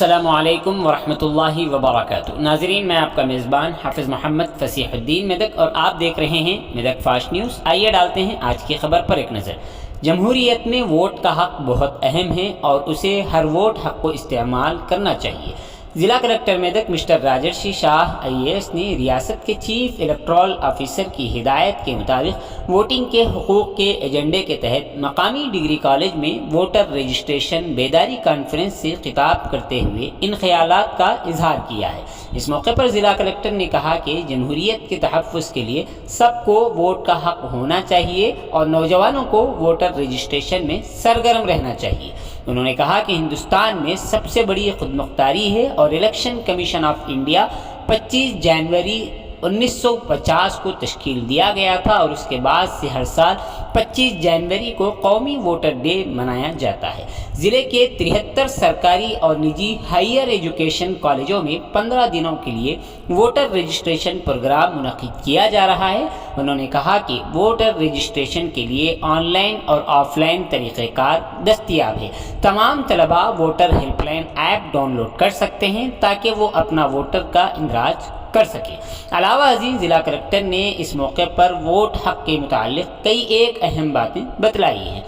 अस्सलामु अलैकुम वरहमतुल्लाहि वबरकातुहू। नाज़रीन, मैं आपका मेज़बान हाफिज़ मोहम्मद फसीहुद्दीन मेदक और आप देख रहे हैं मेदक फास्ट न्यूज़। आइए डालते हैं आज की खबर पर एक नज़र। जमहूरियत में वोट का हक़ बहुत अहम है और उसे हर वोट हक़ को इस्तेमाल करना चाहिए। ज़िला कलेक्टर मेदक मिस्टर राजर्षि शाह IAS ने रियासत के चीफ इलेक्टोरल ऑफिसर की हिदायत के मुताबिक वोटिंग के हुकूक़ के एजेंडे के तहत मकामी डिग्री कॉलेज में वोटर रजिस्ट्रेशन बेदारी कॉन्फ्रेंस से खिताब करते हुए इन ख्यालात का इजहार किया है। इस मौके पर ज़िला कलेक्टर ने कहा कि जमहूरियत के तहफ़्फ़ुज़ के लिए सबको वोट का हक़ होना चाहिए और नौजवानों को वोटर रजिस्ट्रेशन में सरगर्म रहना चाहिए। उन्होंने कहा कि हिंदुस्तान में सबसे बड़ी खुदमुख्तारी है और इलेक्शन कमीशन ऑफ इंडिया 25 जनवरी 1950 को तश्कील दिया गया था और उसके बाद से हर साल 25 जनवरी को कौमी वोटर डे मनाया जाता है। ज़िले के 73 सरकारी और निजी हायर एजुकेशन कॉलेजों में 15 दिनों के लिए वोटर रजिस्ट्रेशन प्रोग्राम मुनक़िद किया जा रहा है। उन्होंने कहा कि वोटर रजिस्ट्रेशन के लिए ऑनलाइन और ऑफलाइन तरीक़ेकार दस्तयाब है। तमाम तलबा वोटर हेल्पलाइन ऐप डाउनलोड कर सकते हैं ताकि वो अपना वोटर का इंदराज कर सके। अलावा अजीज ज़िला कलेक्टर ने इस मौके पर वोट हक़ के मुताल्लिक़ कई एक अहम बातें बतलाई हैं।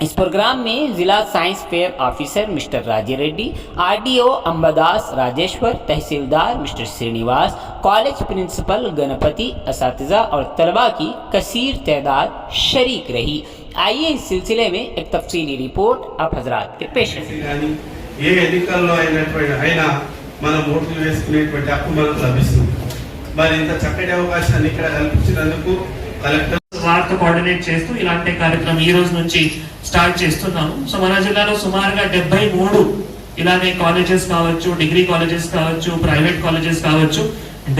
इस प्रोग्राम में ज़िला science fair officer mister Raji Reddy, RDO Ambadas Rajeshwar, tahsildar mister Srinivas, college principal Ganapati, असातिज़ा और तलबा की कसीर तादाद शरीक रही। आइए इस सिलसिले में एक तफसीली रिपोर्ट आप हजरात के पेश మనం ఓట్లు వేసుకునేటువంటి హక్కు మనకు లభిస్తుంది। మరి ఇంత చక్కటి అవకాశాన్ని ఇక్కడ కల్పించినందుకు కలెక్టర్ వార్త కోఆర్డినేట్ చేస్తూ ఇలాంటి కార్యక్రమం ఈ రోజు నుంచి స్టార్ట్ చేస్తున్నాము। సో మన జిల్లాలో సుమారుగా 73 ఇలానే కాలేజెస్ కావచ్చు, డిగ్రీ కాలేజెస్ కావచ్చు, ప్రైవేట్ కాలేజెస్ కావచ్చు,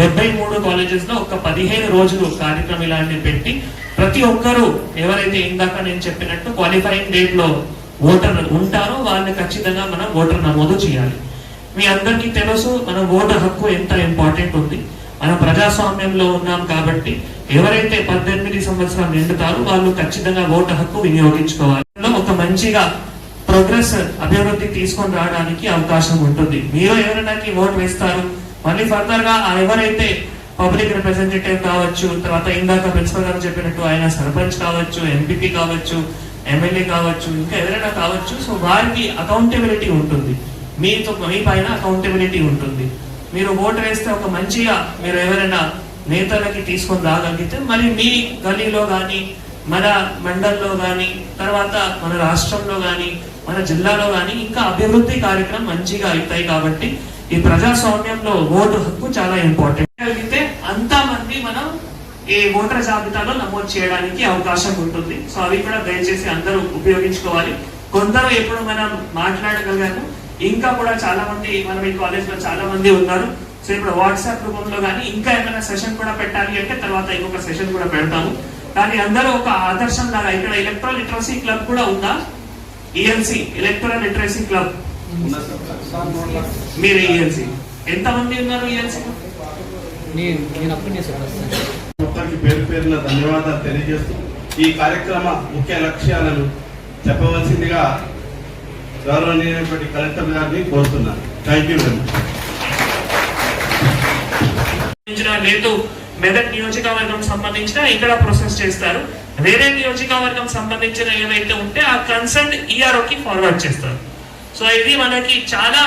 73 కాలేజెస్ లో ఒక 15 రోజులు కార్యక్రమం ఇలాంటివి పెట్టి ప్రతి ఒక్కరూ ఎవరైతే ఇందాక నేను చెప్పినట్టు క్వాలిఫైయింగ్ డేట్ లో ఓటర్ ఉంటారో వాళ్ళని ఖచ్చితంగా మనం ఓటర్ నమోదు చేయాలి। మీ అందరికీ తెలుసు మన ఓటు హక్కు ఎంత ఇంపార్టెంట్ ఉంది। మనం ప్రజాస్వామ్యంలో ఉన్నాం కాబట్టి ఎవరైతే 18 సంవత్సరాలు నిండుతారో వాళ్ళు ఖచ్చితంగా ఓటు హక్కు వినియోగించుకోవాలి। ఒక మంచిగా ప్రోగ్రెస్ అభివృద్ధి తీసుకొని రావడానికి అవకాశం ఉంటుంది। మీరు ఎవరైనా ఓటు వేస్తారు, మళ్ళీ ఫర్దర్ గా ఎవరైతే పబ్లిక్ రిప్రజెంటేటివ్ కావచ్చు, తర్వాత ఇందాక ప్రిన్సిపల్ గారు చెప్పినట్టు ఆయన సర్పంచ్ కావచ్చు, ఎంపీపీ కావచ్చు, ఎమ్మెల్యే కావచ్చు, ఇంకా ఎవరైనా కావచ్చు, సో వారికి అకౌంటబిలిటీ ఉంటుంది, మీ పైన అకౌంటబిలిటీ ఉంటుంది। మీరు ఓటు వేస్తే ఒక మంచిగా మీరు ఎవరైనా నేతలకి తీసుకొని రాగలిగితే మళ్ళీ మీ గలీలో కానీ, మన మండల్లో కానీ, తర్వాత మన రాష్ట్రంలో కానీ, మన జిల్లాలో కానీ ఇంకా అభివృద్ధి కార్యక్రమం మంచిగా అవుతాయి। కాబట్టి ఈ ప్రజాస్వామ్యంలో ఓటు హక్కు చాలా ఇంపార్టెంట్। కలిగితే అంతా మంది మనం ఈ ఓటర్ జాబితాలో నమోదు చేయడానికి అవకాశం ఉంటుంది। సో అవి కూడా దయచేసి అందరూ ఉపయోగించుకోవాలి। కొందరు ఎప్పుడు మనం మాట్లాడగలిగాము, ఇంకా కూడా చాలా మంది మనం ఈ కాలేజ్ లో చాలా మంది ఉన్నారు। సో ఇప్పుడు వాట్సాప్ రూపంలో కానీ ఇంకా ఏమైనా సెషన్ కూడా పెట్టాలి అంటే తర్వాత ఇంకొక సెషన్ కూడా పెడతాము। కానీ అందరూ ఒక ఆదర్శం లాగా ఇక్కడ ఎలక్ట్రల్ లిటరసీ క్లబ్ కూడా ఉందా? ELC ఎలక్ట్రల్ లిటరసీ క్లబ్ మీరు ELC ఎంత మంది ఉన్నారు? ELC ఒక్కరికి పేరు పేరున ధన్యవాదాలు తెలియజేస్తూ ఈ కార్యక్రమ ముఖ్య లక్ష్యాలను చెప్పవలసిందిగా గౌరవనీయమైనటువంటి కలెక్టర్ గారిని కోరుతున్నాను। Thank you very much. లేదు మెదక్ నియోజకవర్గం సంబంధించిన ఇక్కడ ప్రాసెస్ చేస్తారు, వేరే నియోజకవర్గం సంబంధించిన ఏవైతే ఉంటే ఆ కన్సర్న్ EROకి ఫార్వర్డ్ చేస్తారు। సో ఇది మనకి చాలా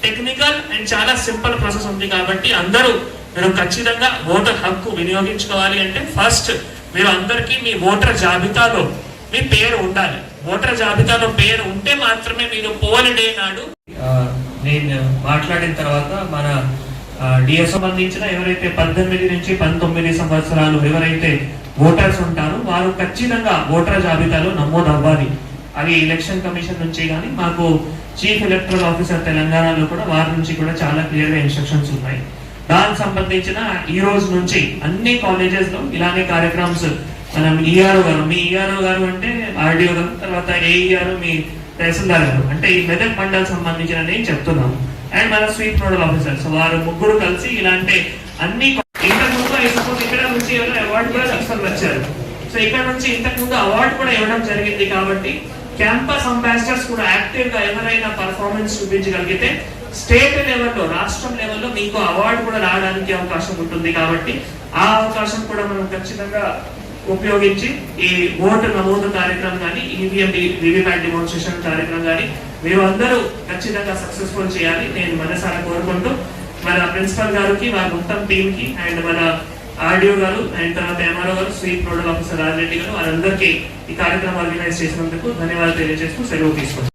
టెక్నికల్ అండ్ చాలా సింపుల్ ప్రాసెస్ ఉంది కాబట్టి అందరూ మీరు ఖచ్చితంగా ఓటర్ హక్కు వినియోగించుకోవాలి। అంటే ఫస్ట్ మీరు అందరికీ మీ ఓటర్ జాబితాలో మీ పేరు ఉండాలి। ఓటర్ జాబితాలో పేరు ఉంటే మాత్రమే మీరు పోల్ డే నాడు నేను మాట్లాడిన తర్వాత మన డిఎస్ సంబంధించిన ఎవరైతే 18 నుంచి 19 సంవత్సరాలు ఎవరైతే ఓటర్స్ ఉంటారో వారు ఖచ్చితంగా ఓటర్ జాబితాలో నమోదు అవ్వాలి। అది ఎలక్షన్ కమిషన్ నుంచి కానీ మాకు చీఫ్ ఎలక్టరల్ ఆఫీసర్ తెలంగాణలో కూడా వారి నుంచి కూడా చాలా క్లియర్ గా ఇన్స్ట్రక్షన్స్ ఉన్నాయి। దానికి సంబంధించిన ఈ రోజు నుంచి అన్ని కాలేజెస్ లో ఇలానే కార్యక్రమాలు మనం ERO గారు, మీ ERO గారు అంటే RDO గారు, తర్వాత AER మీ తహసీల్దార్ గారు అంటే ఈ మెదక్ మండల్ సంబంధించిన నేను చెప్తున్నాను, అండ్ మన స్వీప్ నోడల్ ఆఫీసర్స్ వారు ముగ్గురు కలిసి ఇలాంటి అన్ని ఇంతకుముందు సపోజ్ ఇక్కడ నుంచి ఎవరైనా అవార్డు కూడా సక్సెస్ వచ్చారు। సో ఇక్కడ నుంచి ఇంతకుముందు అవార్డు కూడా ఇవ్వడం జరిగింది కాబట్టి క్యాంపస్ అంబాసిడర్స్ కూడా యాక్టివ్ గా ఎవరైనా పర్ఫార్మెన్స్ చూపించగలిగితే స్టేట్ లెవెల్లో, రాష్ట్రం లెవెల్లో మీకు అవార్డు కూడా రావడానికి అవకాశం ఉంటుంది. కాబట్టి ఆ అవకాశం కూడా మనం ఖచ్చితంగా ఉపయోగించి ఈ ఓటు నమోదు కార్యక్రమం కానీ, ఈవీఎం వీవీప్యాట్ డెమోన్స్ట్రేషన్ కార్యక్రమం కానీ మీరు అందరూ ఖచ్చితంగా సక్సెస్ఫుల్ చేయాలి నేను మనసారా కోరుకుంటూ, మన ప్రిన్సిపల్ గారికి, మన మొత్తం టీమ్ కి, అండ్ మన ఆర్డీఓ గారు, అండ్ తర్వాత ఎంఆర్ఓ గారు, స్వీప్ నోడల్ ఆఫీసర్ రాజరెడ్డి గారు, వారందరికీ ఈ కార్యక్రమం ఆర్గనైజ్ చేసినందుకు ధన్యవాదాలు తెలియజేస్తూ సెలవు తీసుకుంటాం.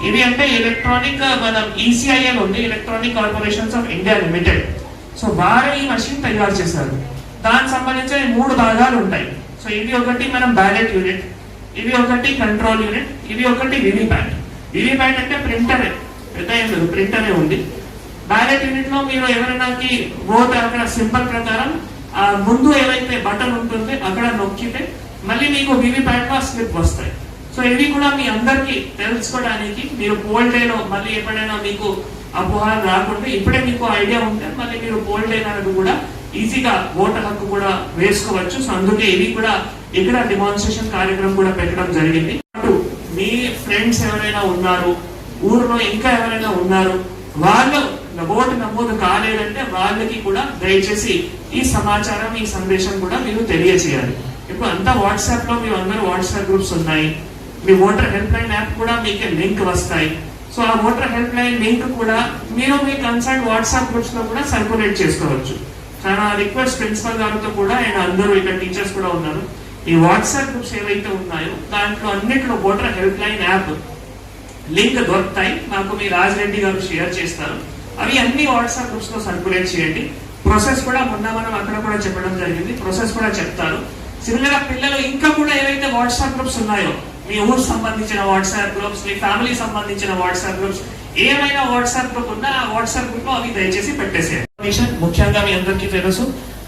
ఇవి అంటే ఎలక్ట్రానిక్, మనం ఈసీఐఎల్ ఉంది, electronic corporations of India limited. So వారు ఈ మషిన్ తయారు చేశారు. దానికి సంబంధించిన 3 భాగాలు ఉంటాయి. సో ఇవి ఒకటి మనం బ్యాలెట్ యూనిట్, ఇవి ఒకటి కంట్రోల్ యూనిట్, ఇవి ఒకటి వివిప్యాట్. వివిప్యాట్ అంటే ప్రింటరే, పెద్ద ఏం లేదు, ప్రింటరే ఉంది. బ్యాలెట్ యూనిట్ లో మీరు ఎవరైనా ఓట్ అక్కడ సింబల్ ప్రకారం ముందు ఏవైతే బటన్ ఉంటుంది అక్కడ నొక్కితే మళ్ళీ మీకు వివిప్యాట్ లో స్లిప్ వస్తాయి. సో ఇవి కూడా మీ అందరికి తెలుసుకోవడానికి, మీరు పోల్ డేలో మళ్ళీ ఎప్పుడైనా మీకు అపోహాలు రాకుండా ఇప్పుడే మీకు ఐడియా ఉంటే మళ్ళీ మీరు పోల్ డే నాడు కూడా ఈజీగా ఓటర్ హక్కు కూడా వేసుకోవచ్చు. సో అందుకే ఇవి కూడా ఇక్కడ డెమాన్స్ట్రేషన్ కార్యక్రమం కూడా పెట్టడం జరిగింది. మీ ఫ్రెండ్స్ ఎవరైనా ఉన్నారు, ఊరిలో ఇంకా ఎవరైనా ఉన్నారు, వాళ్ళు ఓటు నమోదు కాలేదంటే వాళ్ళకి కూడా దయచేసి ఈ సమాచారం, ఈ సందేశం కూడా మీరు తెలియజేయాలి. ఇప్పుడు అంతా వాట్సాప్ లో మీ అందరూ వాట్సాప్ గ్రూప్స్ ఉన్నాయి. మీ ఓటర్ హెల్ప్ లైన్ యాప్ కూడా మీకు లింక్ వస్తాయి. సో ఆ ఓటర్ హెల్ప్ లైన్ లింక్ కూడా మీరు మీ కన్సర్న్ వాట్సాప్ గ్రూప్స్ లో కూడా సర్క్యులేట్ చేసుకోవచ్చు. చాలా రిక్వెస్ట్ ప్రిన్సిపల్ గారితో కూడా, అండ్ అందరూ ఇక్కడ టీచర్స్ కూడా ఉన్నారు, ఈ వాట్సాప్ గ్రూప్స్ ఏవైతే ఉన్నాయో దాంట్లో అన్నిట్లో voter help line app link దొరుకుతాయి. నాకు మీ రాజరెడ్డి గారు షేర్ చేస్తారు. అవి అన్ని వాట్సాప్ గ్రూప్స్ లో సర్క్యులేట్ చేయండి. ప్రాసెస్ కూడా మొన్న మనం అక్కడ కూడా చెప్పడం జరిగింది, ప్రాసెస్ కూడా చెప్తారు. సిమిలర్ గా పిల్లలు ఇంకా కూడా ఏవైతే వాట్సాప్ గ్రూప్స్ ఉన్నాయో, మీ ఊరు సంబంధించిన వాట్సాప్ గ్రూప్స్, మీ ఫ్యామిలీ సంబంధించిన వాట్సాప్ గ్రూప్స్, ఏమైనా వాట్సాప్ గ్రూప్ ఉన్నా ఆ వాట్సాప్ గ్రూప్ లో అవి దయచేసి పెట్టేసేయండి. కమిషన్ ముఖ్యంగా మీ అందరికీ తెలుసు,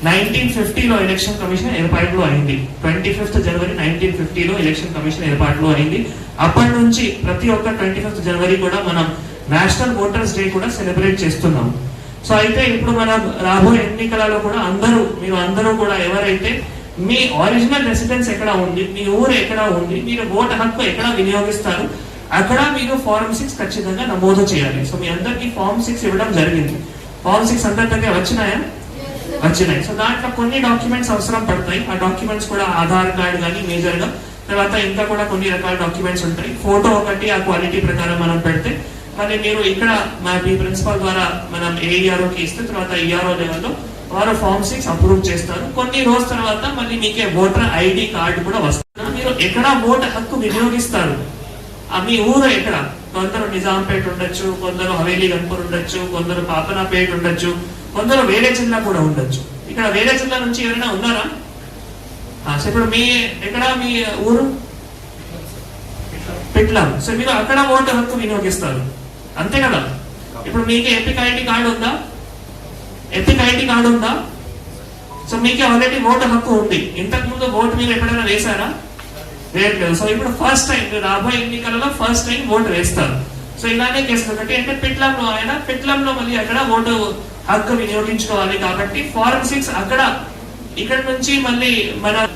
1950లో ఎలక్షన్ కమిషన్ ఏర్పాటులో అయింది. 25th జనవరి 1950లో ఎలక్షన్ కమిషన్ ఏర్పాటులో అయింది. అప్పటి నుంచి ప్రతి ఒక్క 25th జనవరి కూడా మనం నేషనల్ ఓటర్స్ డే కూడా సెలబ్రేట్ చేస్తున్నాం. సో అయితే ఇప్పుడు మనం రాబోయే ఎన్నికలలో కూడా మీరు అందరూ కూడా ఎవరైతే మీ ఒరిజినల్ రెసిడెన్స్ ఎక్కడ ఉంది, మీ ఊరు ఎక్కడ ఉంది, మీరు ఓటు హక్కు ఎక్కడ వినియోగిస్తారు, అక్కడ మీరు ఫార్మ్ 6 ఖచ్చితంగా నమోదు చేయాలి. సో మీ అందరికి ఫార్మ్ 6 ఇవ్వడం జరిగింది. ఫార్మ్ 6 అందరి దగ్గర వచ్చినాయి. సో దాంట్లో కొన్ని డాక్యుమెంట్స్ అవసరం పడతాయి. ఆ డాక్యుమెంట్స్ కూడా ఆధార్ కార్డ్ కానీ మేజర్ గా, తర్వాత ఇంకా కూడా కొన్ని రకాల డాక్యుమెంట్స్ ఉంటాయి. ఫోటో ఒకటి ఆ క్వాలిటీ ప్రకారం మనం పెడితే మళ్ళీ మీరు ఇక్కడ మా ప్రిన్సిపల్ ద్వారా మనం ఏఈఆర్ఓకి ఇస్తే తర్వాత ఈఆర్ఓ లెవెల్లో వారు ఫార్మ్ 6 అప్రూవ్ చేస్తారు. కొన్ని రోజుల తర్వాత మళ్ళీ మీకే ఓటర్ ఐడి కార్డు కూడా వస్తుంది. మీరు ఎక్కడ ఓటు హక్కు వినియోగిస్తారు, మీ ఊరు ఎక్కడ, కొందరు నిజాంపేట ఉండొచ్చు, కొందరు హవేలీ గన్పూర్ ఉండొచ్చు, కొందరు పాపనాపేట ఉండొచ్చు, కొందరు వేరే జిల్లా కూడా ఉండొచ్చు. ఇక్కడ వేరే జిల్లా నుంచి ఎవరైనా ఉన్నారా? ఇప్పుడు ఎక్కడ మీ ఊరు? పిట్లం. సో మీరు అక్కడ ఓటు హక్కు వినియోగిస్తారు, అంతే కదా. ఇప్పుడు మీకు ఎపిక్ ఐడి కార్డు ఉందా? సో మీకు ఆల్రెడీ ఓటు హక్కు ఉంది. ఇంతకు ముందు ఓటు మీరు ఎప్పుడైనా వేశారా? వేయట్లేదు. సో ఇప్పుడు ఫస్ట్ టైం, రాబోయే ఎన్నికలలో ఫస్ట్ టైం ఓటు వేస్తారు. సో ఇలానే కేసు ఒకటి అంటే పిట్లంలో మళ్ళీ అక్కడ ఓటు హక్కు వినియోగించుకోవాలి. కాబట్టి ఫార్మ్ 6 ఇక్కడ నుంచి మళ్ళీ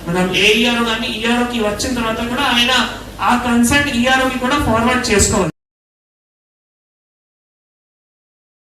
మనం ఏఈఆర్ కానీ ఈఆర్ఓకి వచ్చిన తర్వాత కూడా ఆయన ఆ కన్సర్న్ ఈఆర్ఓకి కూడా ఫార్వర్డ్ చేసుకోవాలి.